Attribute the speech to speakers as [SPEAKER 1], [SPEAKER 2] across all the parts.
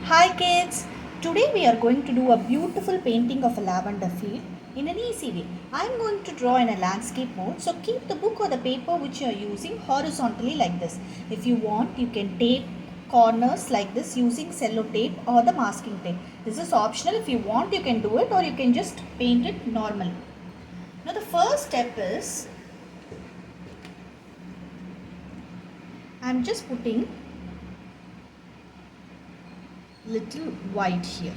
[SPEAKER 1] Hi kids! Today we are going to do a beautiful painting of a lavender field in an easy way. I am going to draw in a landscape mode, so keep the book or the paper which you are using horizontally like this. If you want, you can tape corners like this using cello tape or the masking tape. This is optional. If you want, you can do it, or you can just paint it normally. Now the first step is I am just putting little white here.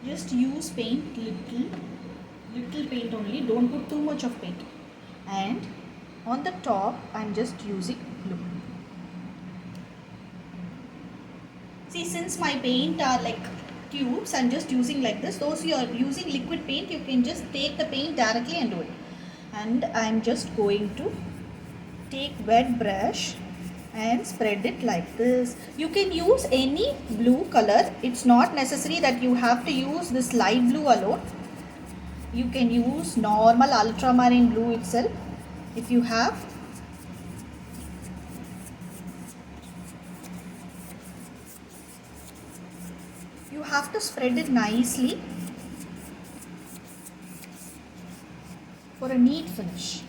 [SPEAKER 1] Just use paint little paint only, don't put too much of paint. And on the top I'm just using blue. See, since my paint are like tubes, I'm just using like this. Those who are using liquid paint, you can just take the paint directly and do it. And I'm just going to take wet brush and spread it like this. You can use any blue color. It's not necessary that you have to use this light blue alone. You can use normal ultramarine blue itself if you have. You have to spread it nicely for a neat finish.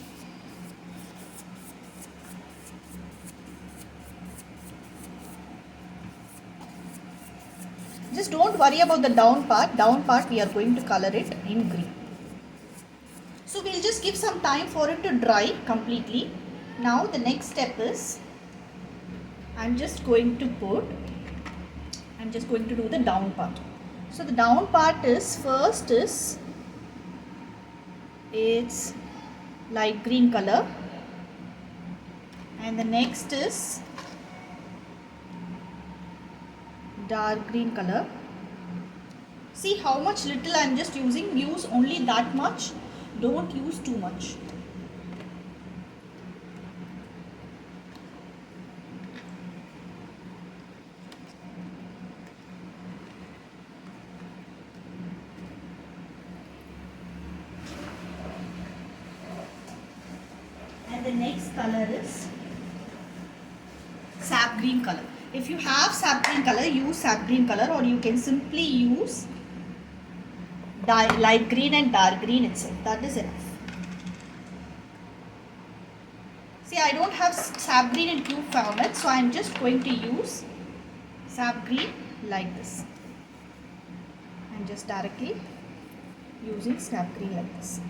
[SPEAKER 1] Just don't worry about the down part. Down part we are going to color it in green. So we'll just give some time for it to dry completely. Now the next step is I'm just going to do the down part. So the down part is first is it's light green color, and the next is dark green color. See how much little I am just using. Use only that much. Don't use too much. And the next color is sap green color. If you have sap green color, use sap green color, or you can simply use light green and dark green itself. That is enough. See, I don't have sap green in tube format, so I am just going to use sap green like this. I am just directly using sap green like this.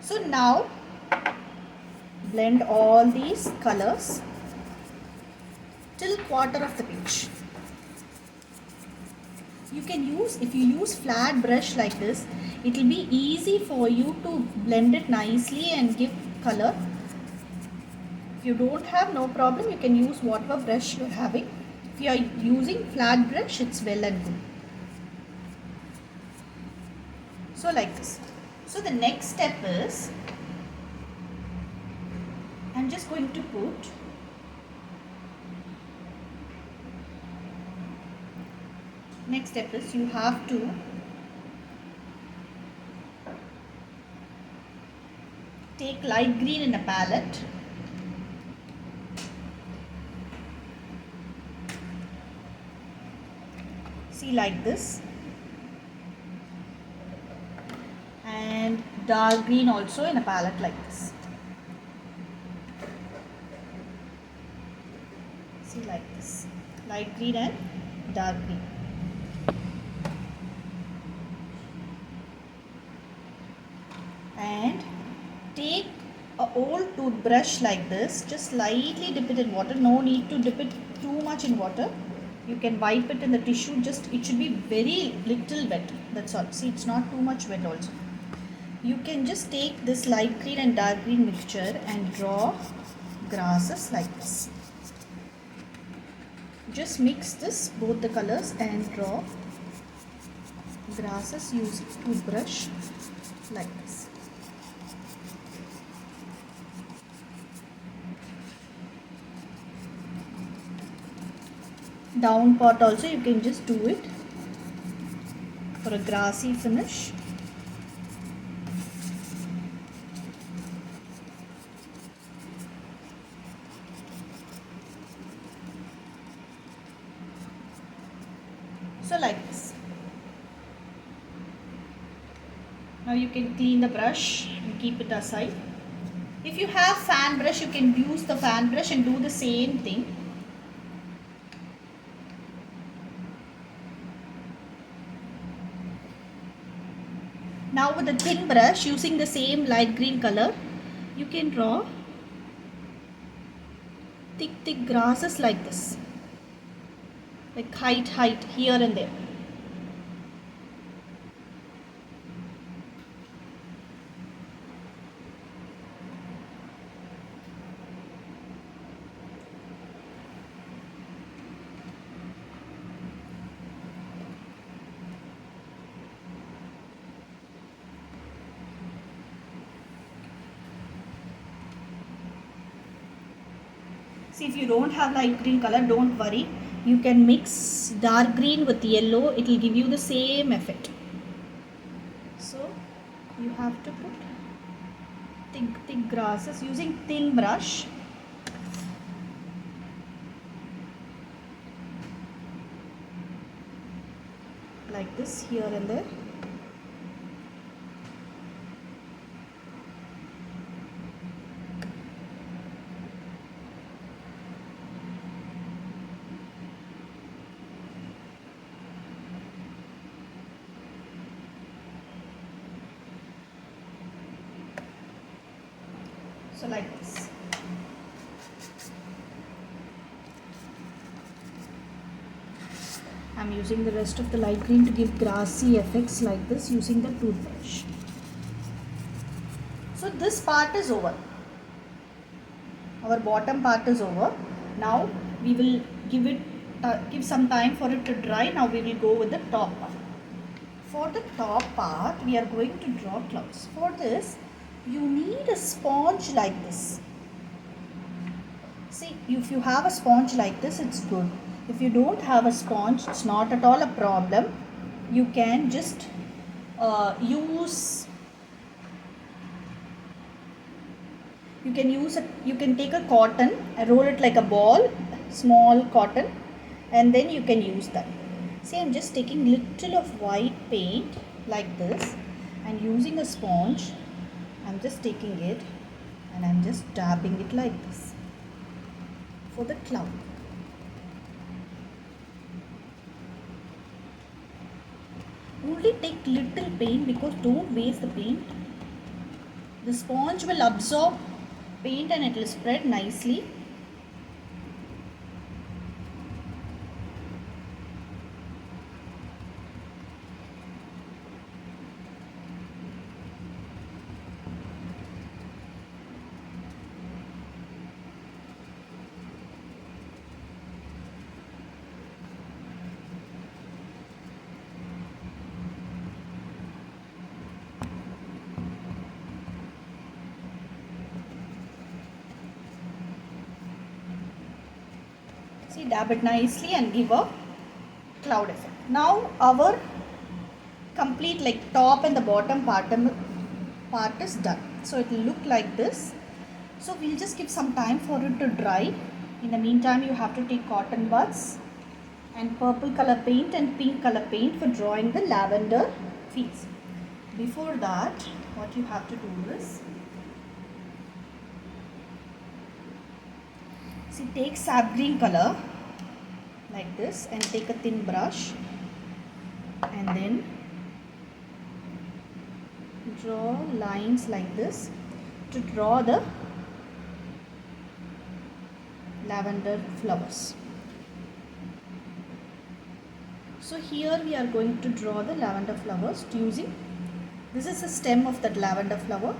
[SPEAKER 1] So now blend all these colors till quarter of the page. You can use, if you use flat brush like this, it will be easy for you to blend it nicely and give color. If you don't have, no problem, you can use whatever brush you are having. If you are using flat brush, it's well and good. So like this. So the next step is I'm just going to put next step is you have to take light green in a palette . See, like this, and dark green also in a palette like this. See, like this, light green and dark green. And take a old toothbrush like this, just slightly dip it in water. No need to dip it too much in water. You can wipe it in the tissue, just it should be very little wet, that's all. See, it's not too much wet also. You can just take this light green and dark green mixture and draw grasses like this. Just mix this, both the colors, and draw grasses using toothbrush like this. Down part also you can just do it for a grassy finish. So like this. Now you can clean the brush and keep it aside. If you have fan brush, you can use the fan brush and do the same thing. Now with the thin brush, using the same light green color, you can draw thick grasses like this. Like height here and there. See, if you don't have light green color, don't worry. You can mix dark green with yellow. It will give you the same effect. So, you have to put thick grasses using thin brush. Like this here and there. So like this. I'm using the rest of the light green to give grassy effects like this using the toothbrush. So this part is over. Our bottom part is over. Now we will give some time for it to dry. Now we will go with the top part. For the top part, we are going to draw clouds. For this, you need a sponge like this. See, if you have a sponge like this, it's good. If you don't have a sponge, it's not at all a problem. You can just you can take a cotton and roll it like a ball, small cotton, and then you can use that. See, I'm just taking little of white paint like this and using a sponge. I'm just taking it and I'm just dabbing it like this for the cloud. Only take little paint because don't waste the paint. The sponge will absorb paint and it will spread nicely. See, dab it nicely and give a cloud effect. Now our complete like top and the bottom part is done. So it will look like this. So we'll just give some time for it to dry. In the meantime, you have to take cotton buds and purple color paint and pink color paint for drawing the lavender fields. Before that, what you have to do is, see, take sap green color like this and take a thin brush and then draw lines like this to draw the lavender flowers. So here we are going to draw the lavender flowers using, this is the stem of that lavender flower.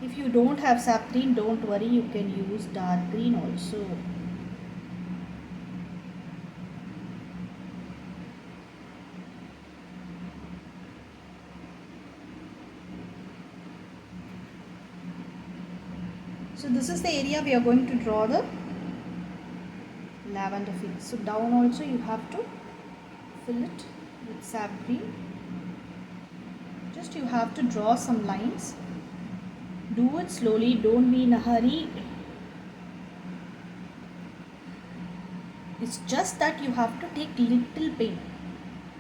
[SPEAKER 1] If you don't have sap green, don't worry, you can use dark green also. So this is the area we are going to draw the lavender field. So down also you have to fill it with sap green. Just you have to draw some lines. Do it slowly, don't be in a hurry. It's just that you have to take little paint.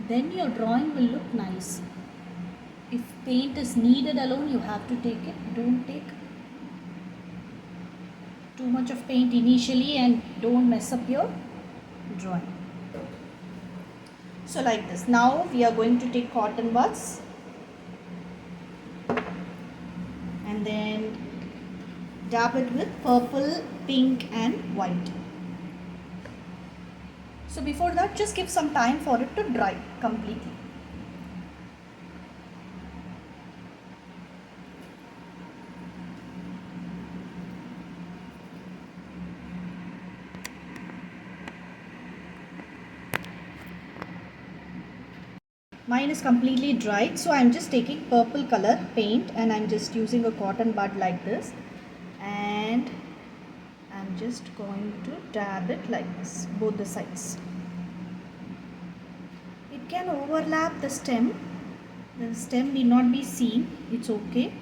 [SPEAKER 1] Then your drawing will look nice. If paint is needed alone, you have to take it. Don't take too much of paint initially and don't mess up your drawing. So like this. Now we are going to take cotton buds and then dab it with purple, pink and white. So before that, just give some time for it to dry completely. Mine is completely dried, so I'm just taking purple color paint and I'm just using a cotton bud like this, and I'm just going to dab it like this, both the sides. It can overlap the stem. The stem may not be seen, it's okay.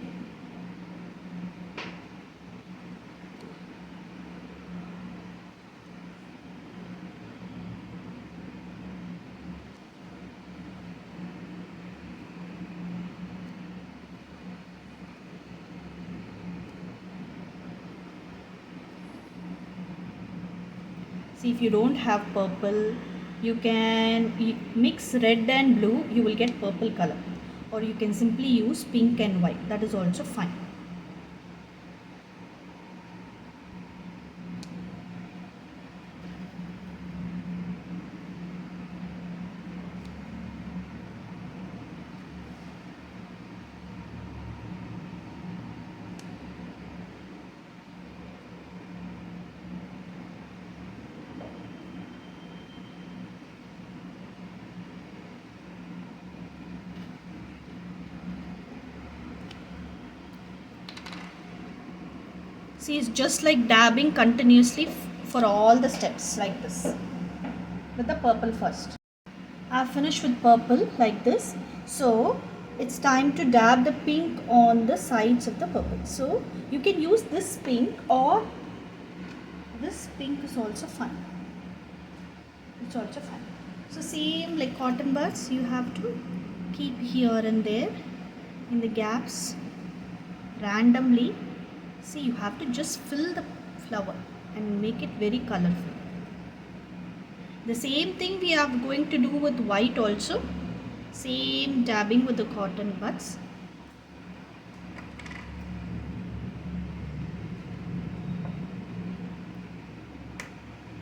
[SPEAKER 1] See, if you don't have purple, you can mix red and blue, you will get purple color, or you can simply use pink and white, that is also fine. See, it's just like dabbing continuously for all the steps like this, with the purple first. I've finished with purple like this. So it's time to dab the pink on the sides of the purple. So you can use this pink, or this pink is also fine. It's also fine. So same like cotton buds, you have to keep here and there in the gaps randomly. See, you have to just fill the flower and make it very colorful. The same thing we are going to do with white also. Same dabbing with the cotton buds.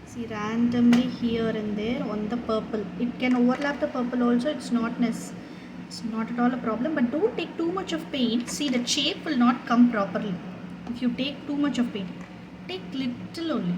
[SPEAKER 1] See, randomly here and there on the purple. It can overlap the purple also. It's not at all a problem. But don't take too much of paint. See, the shape will not come properly if you take too much of paint. Take little only.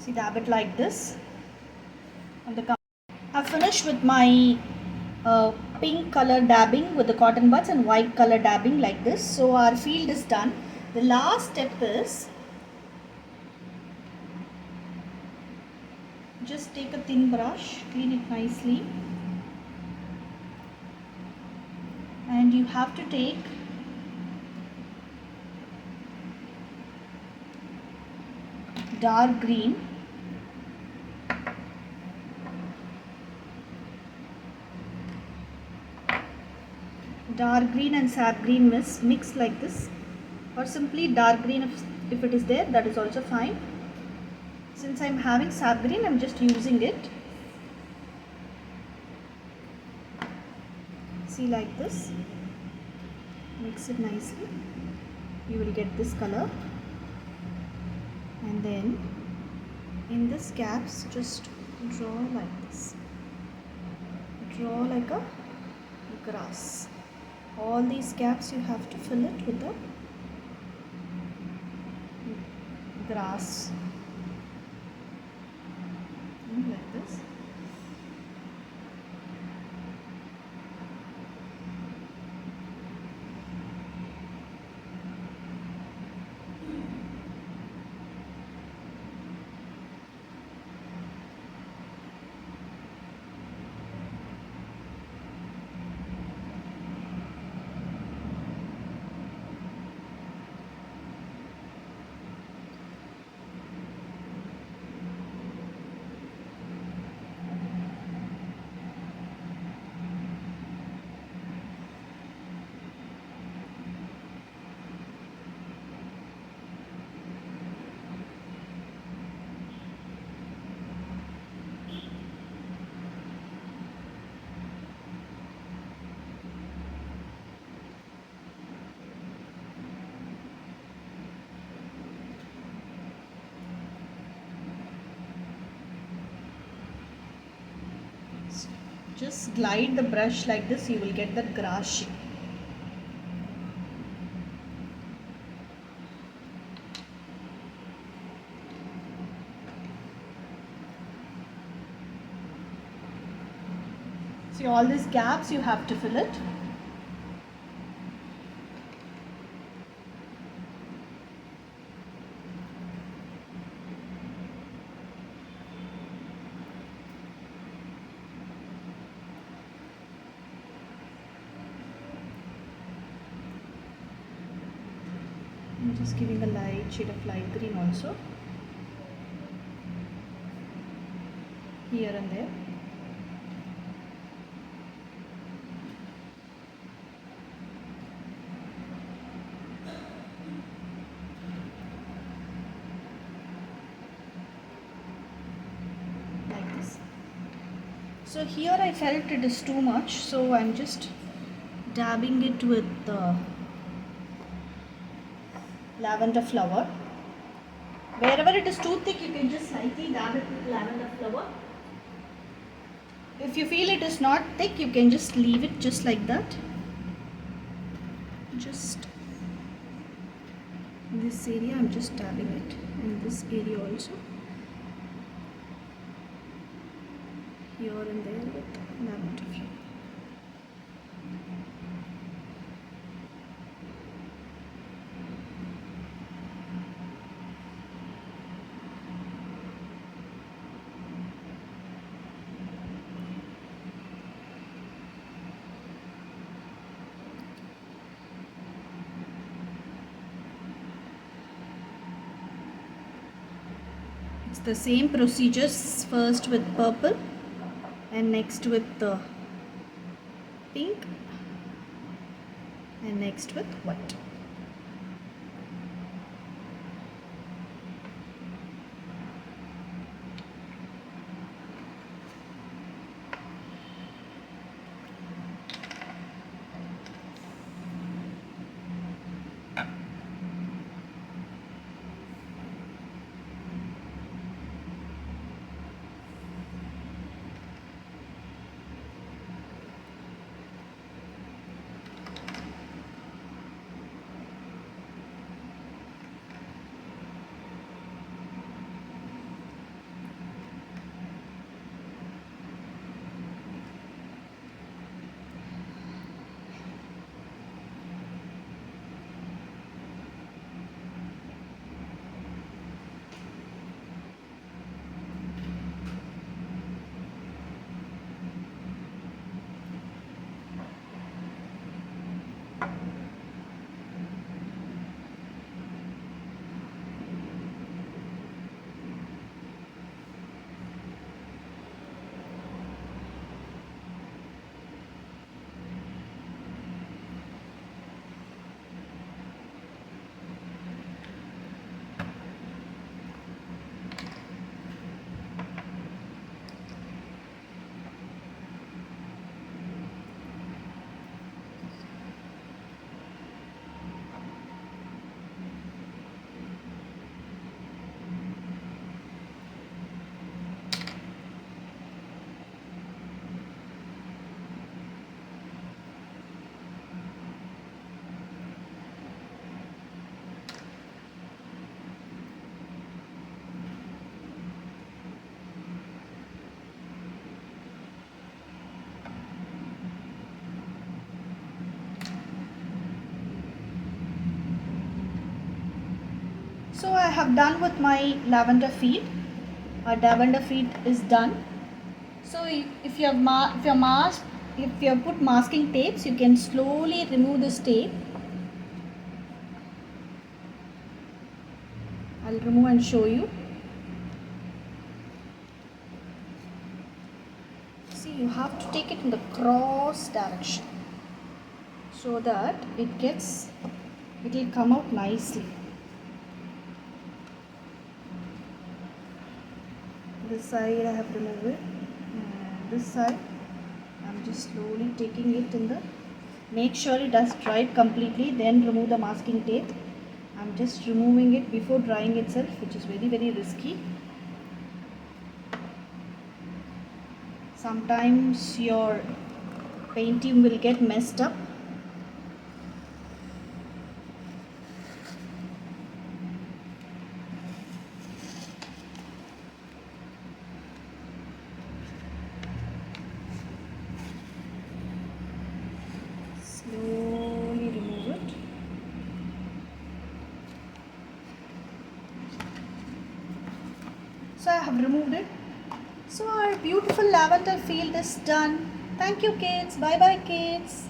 [SPEAKER 1] See, dab it like this on the. I've finished with my pink color dabbing with the cotton buds and white color dabbing like this. So our field is done. The last step is just take a thin brush, clean it nicely, and you have to take dark green and sap green mix like this, or simply dark green if it is there, that is also fine. Since I'm having sap green, I'm just using it. See, like this, mix it nicely, you will get this color, and then in this gaps just draw like this, draw like a grass. All these gaps you have to fill it with the grass. Like this. Just glide the brush like this, you will get that grass shape. See, all these gaps you have to fill it. I'm just giving a light shade of light green also here and there. Like this. So here I felt it is too much, so I'm just dabbing it with the lavender flower. Wherever it is too thick, you can just slightly dab it with lavender flower. If you feel it is not thick, you can just leave it just like that. Just in this area, I'm just dabbing it. In this area also. Here and there with lavender flower. It's the same procedures, first with purple and next with the pink and next with white. So I have done with my lavender field. Our lavender field is done. So if you have if you have put masking tapes, you can slowly remove this tape. I'll remove and show you. See, you have to take it in the cross direction so that it will come out nicely. This side I have removed it, and this side I'm just slowly taking it in the. Make sure it has dried completely, then remove the masking tape. I'm just removing it before drying itself, which is very risky. Sometimes your painting will get messed up. Slowly remove it. So I have removed it. So our beautiful lavender field is done. Thank you, kids. Bye bye, kids.